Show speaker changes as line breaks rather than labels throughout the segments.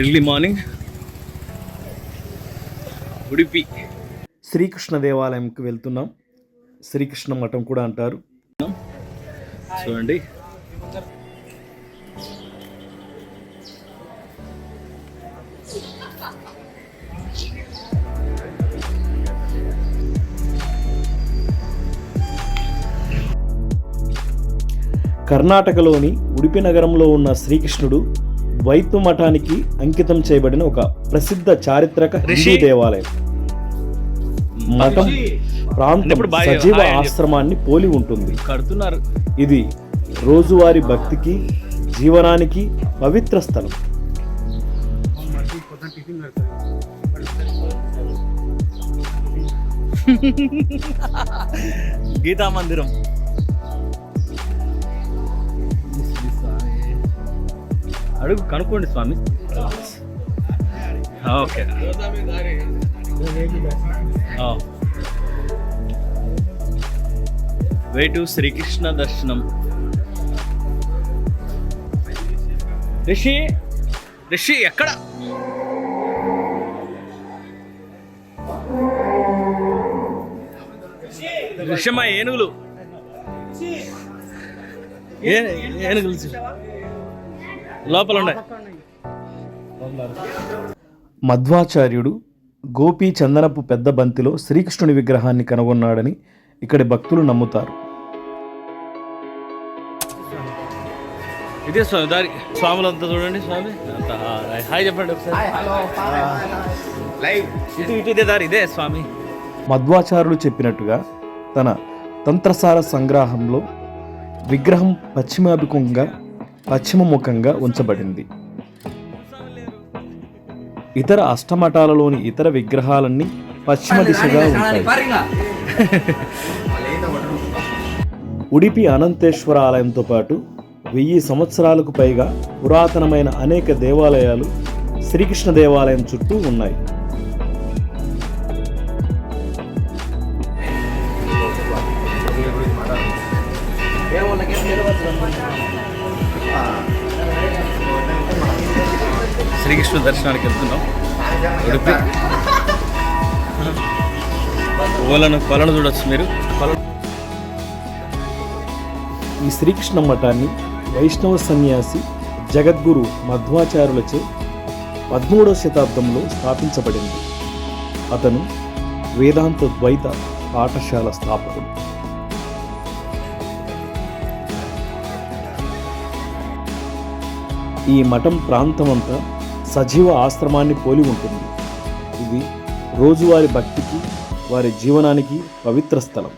Early morning Udupi
Srikrishna దేవాలయంకి వెళ్తున్నాం. శ్రీకృష్ణ మఠం కూడా అంటారు.
చూడండి,
కర్ణాటకలోని ఉడిపి నగరంలో ఉన్న శ్రీకృష్ణుడు ద్వైత మఠానికి అంకితం చేయబడిన ఒక ప్రసిద్ధ చారిత్రక హిందూ దేవాలయం. మఠం ప్రాంతం సజీవ ఆశ్రమాన్ని పోలి ఉంటుంది.
కడుతున్నారు.
ఇది రోజువారీ భక్తికి, జీవనానికి పవిత్ర స్థలం.
గీతా మందిరం. అడుగు, కనుక్కోండి స్వామి. ఓకే, వే టు శ్రీకృష్ణ దర్శనం. రిషి రిషి ఎక్కడ? రిషమ్మ ఏనుగులు, ఏనుగులు లోపల ఉన్నాయి.
మధ్వాచార్యుడు గోపీ చందనపు పెద్ద బంతిలో శ్రీకృష్ణుని విగ్రహాన్ని కనుగొన్నాడని ఇక్కడి భక్తులు నమ్ముతారు.
ఇదే స్వామి దారి. స్వాములంతా చూడండి. స్వామి అంతా హాయ్ చెప్పండి ఒకసారి. ఇటు ఇదే దారి, ఇదే స్వామి.
మధ్వాచార్యులు చెప్పినట్టుగా తన తంత్రసార సంగ్రహంలో విగ్రహం పశ్చిమముఖంగా ఉంచబడింది. ఇతర అష్టమఠాలలోని ఇతర విగ్రహాలన్నీ పశ్చిమ దిశగా ఉంటాయి. ఉడిపి అనంతేశ్వర ఆలయంతో పాటు 1000 సంవత్సరాలకు పైగా పురాతనమైన అనేక దేవాలయాలు శ్రీకృష్ణ దేవాలయం చుట్టూ ఉన్నాయి.
శ్రీకృష్ణ దర్శనానికి వెళ్తున్నాం. ఉడిపి కొలను చూడొచ్చు మీరు.
ఈ శ్రీకృష్ణ మఠాన్ని వైష్ణవ సన్యాసి జగద్గురు మధ్వాచార్యులచే 13వ శతాబ్దంలో స్థాపించబడింది. అతను వేదాంత ద్వైత పాఠశాల స్థాపకుడు. ఈ మఠం ప్రాంతమంతా సజీవ ఆశ్రమాన్ని పోలి ఉంటుంది. ఇది రోజువారి భక్తికి, వారి జీవనానికి పవిత్ర స్థలం.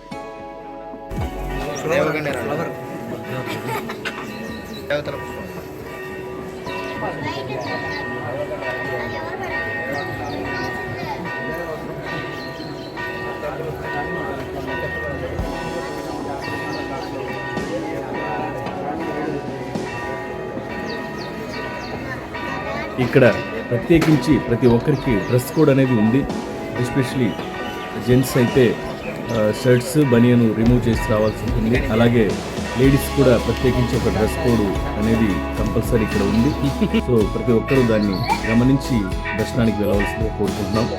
ఇక్కడ ప్రత్యేకించి ప్రతి ఒక్కరికి డ్రెస్ కోడ్ అనేది ఉంది. ఎస్పెషలీ జెంట్స్ అయితే షర్ట్స్, బనియన్ రిమూవ్ చేసి రావాల్సి ఉంటుంది. అలాగే లేడీస్ కూడా ప్రత్యేకించి ఒక డ్రెస్ కోడ్ అనేది కంపల్సరీ ఇక్కడ ఉంది. సో ప్రతి ఒక్కరూ దాన్ని గమనించి దర్శనానికి వెళ్ళవలసిందిగా కోరుకుంటున్నాం.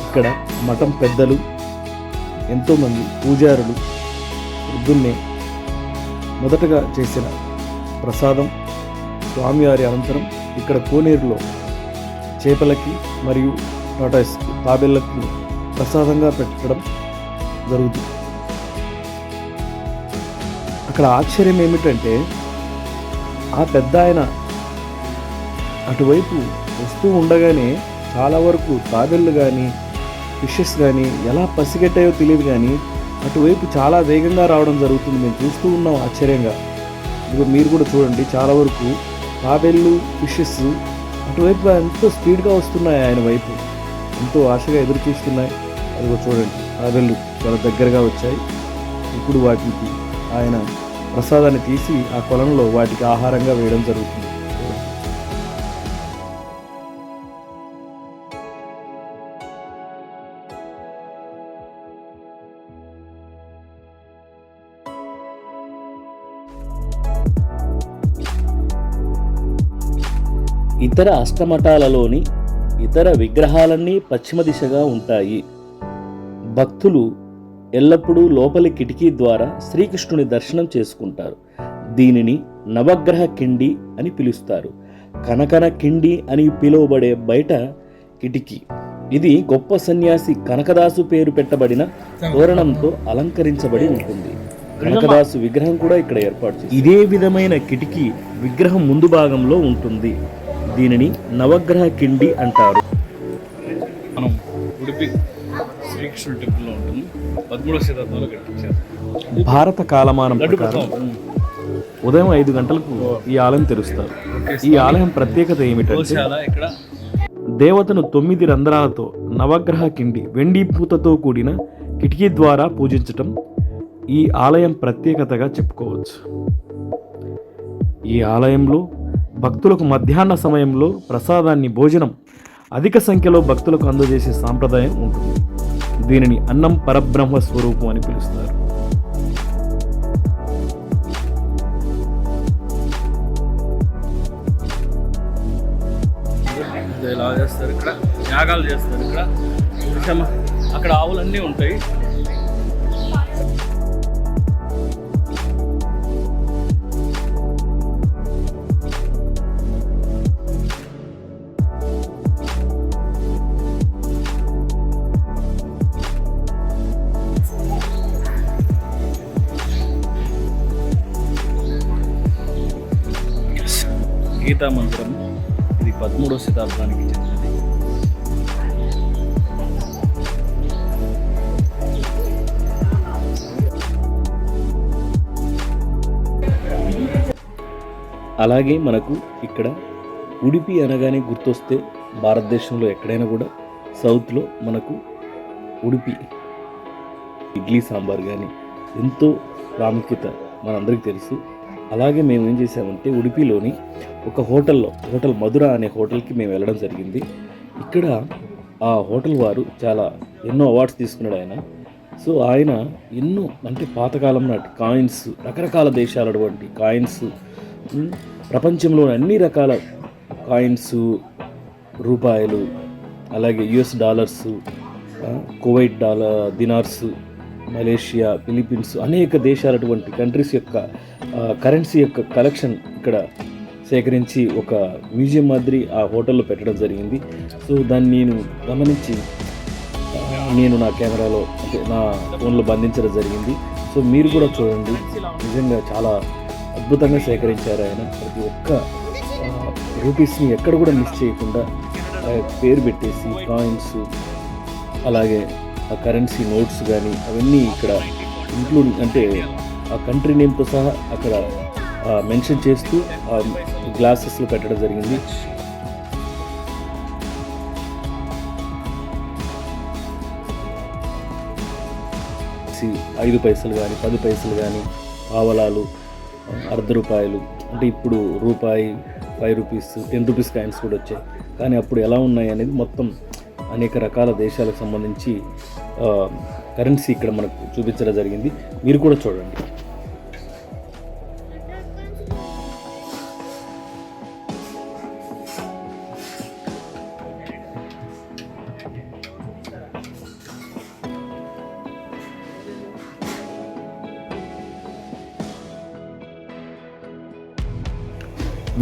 ఇక్కడ మఠం పెద్దలు, ఎంతోమంది పూజారులు పొద్దున్నే మొదటగా చేసిన ప్రసాదం స్వామివారి అనంతరం ఇక్కడ కోనేరులో చేపలకి మరియు టాటాస్ తాబేళ్లకు ప్రసాదంగా పెట్టడం జరుగుతుంది. అక్కడ ఆశ్చర్యం ఏమిటంటే ఆ పెద్ద ఆయన అటువైపు వస్తూ ఉండగానే చాలా వరకు తాబేళ్ళు కానీ ఫిషెస్ కానీ ఎలా పసిగట్టాయో తెలియదు కానీ అటువైపు చాలా వేగంగా రావడం జరుగుతుంది. మేము చూస్తూ ఉన్నాం ఆశ్చర్యంగా. ఇదిగో మీరు కూడా చూడండి, చాలా వరకు తాబేళ్ళు, ఫిషెస్ అటువైపు ఎంతో స్పీడ్గా వస్తున్నాయి. ఆయన వైపు ఎంతో ఆశగా ఎదురు చూస్తున్నాయి. అదిగో చూడండి, తాబేళ్ళు చాలా దగ్గరగా వచ్చాయి. ఇప్పుడు వాటికి ఆయన ప్రసాదాన్ని తీసి ఆ కొలంలో వాటికి ఆహారంగా వేయడం జరుగుతుంది. ఇతర అష్టమఠాలలోని ఇతర విగ్రహాలన్నీ పశ్చిమ దిశగా ఉంటాయి. భక్తులు ఎల్లప్పుడూ లోపలి కిటికీ ద్వారా శ్రీకృష్ణుని దర్శనం చేసుకుంటారు. దీనిని నవగ్రహ కిండి అని పిలుస్తారు. కనకన కిండి అని పిలువబడే బయట కిటికీ. ఇది గొప్ప సన్యాసి కనకదాసు పేరు పెట్టబడిన తోరణంతో అలంకరించబడి ఉంటుంది. కనకదాసు విగ్రహం కూడా ఇక్కడ ఏర్పాటు చేశారు. ఇదే విధమైన కిటికీ విగ్రహం ముందు భాగంలో ఉంటుంది. దీనిని నవగ్రహ కిండి అంటారు.
మనం ఉడిపి శ్రీకృష్ణుడి టెంపుల్లో ఉంటుంది. 13వ శతాబ్దంలో కట్టించారు.
భారత కాలమానం ప్రకారం ఉదయం 5 గంటలకు ఈ ఆలయం తెరుస్తారు. ఈ ఆలయం ప్రత్యేకత ఏమిటంటే
ఇక్కడ
దేవతను 9 రంధ్రాలతో నవగ్రహ కిండి వెండి పూతతో కూడిన కిటికీ ద్వారా పూజించటం ఈ ఆలయం ప్రత్యేకతగా చెప్పుకోవచ్చు. ఈ ఆలయంలో భక్తులకు మధ్యాహ్న సమయంలో ప్రసాదాన్ని భోజనం అధిక సంఖ్యలో భక్తులకు అందజేసే సాంప్రదాయం ఉంటుంది. దీనిని అన్నం పరబ్రహ్మ స్వరూపం అని పిలుస్తారు.
ఇలా చేస్తారు. ఇక్కడ యాగాలు చేస్తారు. ఇక్కడ అక్కడ ఆవులన్నీ ఉంటాయి. గీతా మందిరం ఇది 13వ శతాబ్దానికి చెందినది.
అలాగే మనకు ఇక్కడ ఉడిపి అనగానే గుర్తొస్తే భారతదేశంలో ఎక్కడైనా కూడా సౌత్లో మనకు ఉడిపి ఇడ్లీ సాంబార్ కానీ ఎంతో ప్రాముఖ్యత మనందరికీ తెలుసు. అలాగే మేము ఏం చేసామంటే ఉడిపిలోని ఒక హోటల్ మధుర అనే హోటల్కి మేము వెళ్ళడం జరిగింది. ఇక్కడ ఆ హోటల్ వారు ఎన్నో అవార్డ్స్ తీసుకున్నాడు ఆయన. సో ఆయన ఎన్నో అంటే పాతకాలం నాటి కాయిన్స్, రకరకాల దేశాలటువంటి కాయిన్స్, ప్రపంచంలోని అన్ని రకాల కాయిన్స్, రూపాయలు, అలాగే US dollars, Kuwait dinars, Malaysia, Philippines అనేక దేశాలటువంటి కంట్రీస్ యొక్క కరెన్సీ యొక్క కలెక్షన్ ఇక్కడ సేకరించి ఒక మ్యూజియం మాదిరి ఆ హోటల్లో పెట్టడం జరిగింది. సో దాన్ని నేను గమనించి నేను నా కెమెరాలో అంటే నా ఫోన్లో బంధించడం జరిగింది. సో మీరు కూడా చూడండి, నిజంగా చాలా అద్భుతంగా సేకరించారు ఆయన. ప్రతి ఒక్క రూపీస్ని ఎక్కడ కూడా మిస్ చేయకుండా పేరు పెట్టేసి కాయిన్స్, అలాగే ఆ కరెన్సీ నోట్స్ కానీ అవన్నీ ఇక్కడ ఇంక్లూడింగ్ అంటే ఆ కంట్రీ నేమ్తో సహా అక్కడ మెన్షన్ చేస్తూ ఆ గ్లాసెస్లో పెట్టడం జరిగింది. ఐదు పైసలు కానీ 10 పైసలు కానీ పావలాలు, ₹1 అంటే ఇప్పుడు రూపాయి, 5 రూపీస్, 10 రూపీస్ కాయిన్స్ కూడా వచ్చాయి. కానీ అప్పుడు ఎలా ఉన్నాయి అనేది మొత్తం అనేక రకాల దేశాలకు సంబంధించి కరెన్సీ ఇక్కడ మనకు చూపించడం జరిగింది. మీరు కూడా చూడండి.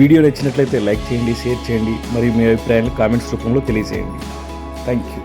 వీడియో నచ్చినట్లయితే లైక్ చేయండి, షేర్ చేయండి, మరియు మీ అభిప్రాయాలు కామెంట్స్ రూపంలో తెలియజేయండి. Thank you.